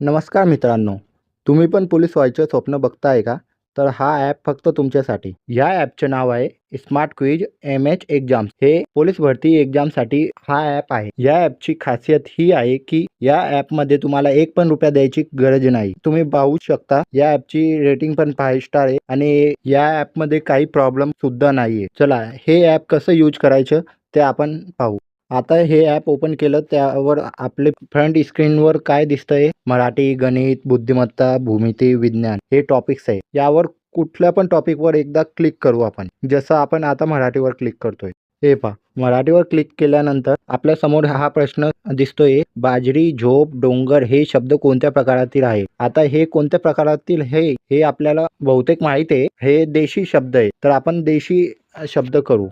नमस्कार मित्रांनो, तुम्ही पण पोलीस व्हायचं स्वप्न बघताय का? तर हा ॲप फक्त तुमच्यासाठी. या ॲपचे नाव आहे स्मार्ट क्विज MH एक्झाम्स. हे पोलीस भरती एक्झामसाठी हा ॲप आहे. या ॲपची खासियत ही आहे की या ॲपमध्ये तुम्हाला एक पण रुपया द्यायची गरज नाही. तुम्ही पाहू शकता या ॲपची रेटिंग पण 5 स्टार आहे आणि या ॲपमध्ये काही प्रॉब्लेम सुद्धा नाहीये. चला हे ॲप कसं यूज करायचं ते आपण पाहू. आता हे ॲप ओपन केलं त्यावर आपले फ्रंट स्क्रीनवर काय दिसतंय? मराठी, गणित, बुद्धिमत्ता, भूमिती, विज्ञान हे टॉपिक्स आहे. यावर कुठल्या पण टॉपिकवर एकदा क्लिक करू आपण. जसं आपण आता मराठीवर क्लिक करतोय. हे पहा मराठीवर क्लिक केल्यानंतर आपल्यासमोर हा प्रश्न दिसतोय, बाजरी, झोप, डोंगर हे शब्द कोणत्या प्रकारातील आहे? आता हे कोणत्या प्रकारातील हे आपल्याला बहुतेक माहिती आहे. हे देशी शब्द आहे. तर आपण देशी शब्द करू.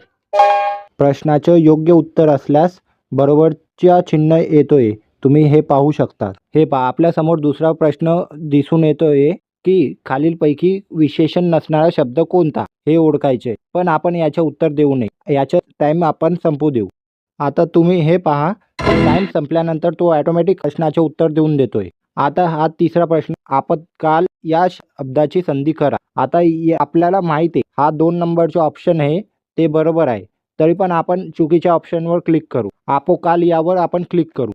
प्रश्नाचं योग्य उत्तर असल्यास बरोबरच्या चिन्ह येतोय. तुम्ही हे पाहू शकता. हे पहा आपल्यासमोर दुसरा प्रश्न दिसून येतोय की खालीलपैकी विशेषण नसणारा शब्द कोणता? हे ओळखायचे. पण आपण याचे उत्तर देऊ नये. याचा टाइम आपण संपू देऊ. आता तुम्ही हे पहा टाइम संपल्यानंतर तो ऑटोमॅटिक प्रश्नाचे उत्तर देऊन देतोय. आता हा तिसरा प्रश्न आपत्काल या शब्दाची संधी करा. आता आपल्याला माहिती आहे हा 2 नंबरचा ऑप्शन आहे ते बरोबर आहे. तरी पण आपण चुकीच्या ऑप्शनवर क्लिक करू. आपोकाल यावर आपण क्लिक करू.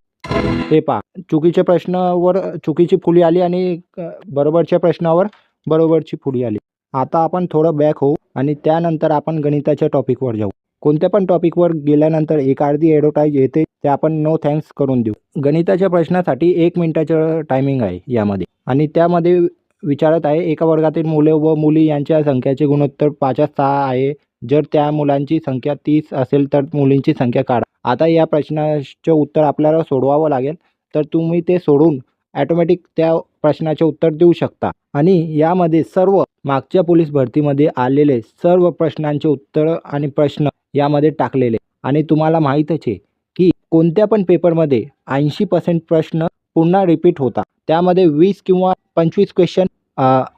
हे पहा चुकीच्या प्रश्नावर चुकीची फुली आली आणि बरोबरच्या प्रश्नावर बरोबरची फुली आली. आता आपण थोडं बॅक होऊ आणि त्यानंतर आपण गणिताच्या टॉपिकवर जाऊ. कोणत्या पण टॉपिकवर गेल्यानंतर एक अर्धी ॲडव्हर्टाइज येते ते आपण नो थँक्स करून देऊ. गणिताच्या प्रश्नासाठी 1 मिनिटाचं टायमिंग आहे यामध्ये आणि त्यामध्ये विचारत आहे एका वर्गातील मुले व मुली यांच्या संख्येचे गुणोत्तर 5:6 आहे. जर त्या मुलांची संख्या 30 असेल तर मुलींची संख्या काढा. आता या प्रश्नाचं उत्तर आपल्याला सोडवावं लागेल. तर तुम्ही ते सोडून ऑटोमॅटिक त्या प्रश्नाचे उत्तर देऊ शकता आणि यामध्ये सर्व मागच्या पोलीस भरतीमध्ये आलेले सर्व प्रश्नांचे उत्तर आणि प्रश्न यामध्ये टाकलेले आणि तुम्हाला माहीतच आहे की कोणत्या पण पेपरमध्ये 80% प्रश्न पुन्हा रिपीट होता. त्यामध्ये 20 किंवा 25 क्वेश्चन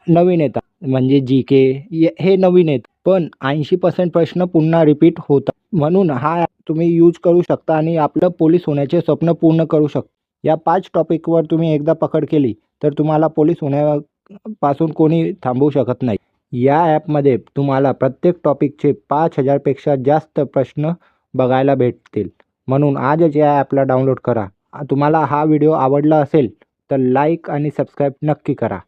नवीन येतात. म्हणजे GK हे नवीन आहेत. पण 80% प्रश्न पुन्हा रिपीट होतात. म्हणून हा तुम्ही यूज करू शकता आणि आपलं पोलीस होण्याचे स्वप्न पूर्ण करू शकता. या 5 टॉपिकवर तुम्ही एकदा पकड केली तर तुम्हाला पोलीस होण्यापासून कोणी थांबवू शकत नाही. या ॲपमध्ये तुम्हाला प्रत्येक टॉपिकचे 5000 पेक्षा जास्त प्रश्न बघायला भेटतील. म्हणून आजच या ॲपला डाउनलोड करा. तुम्हाला हा व्हिडिओ आवडला असेल तर लाईक आणि सबस्क्राईब नक्की करा.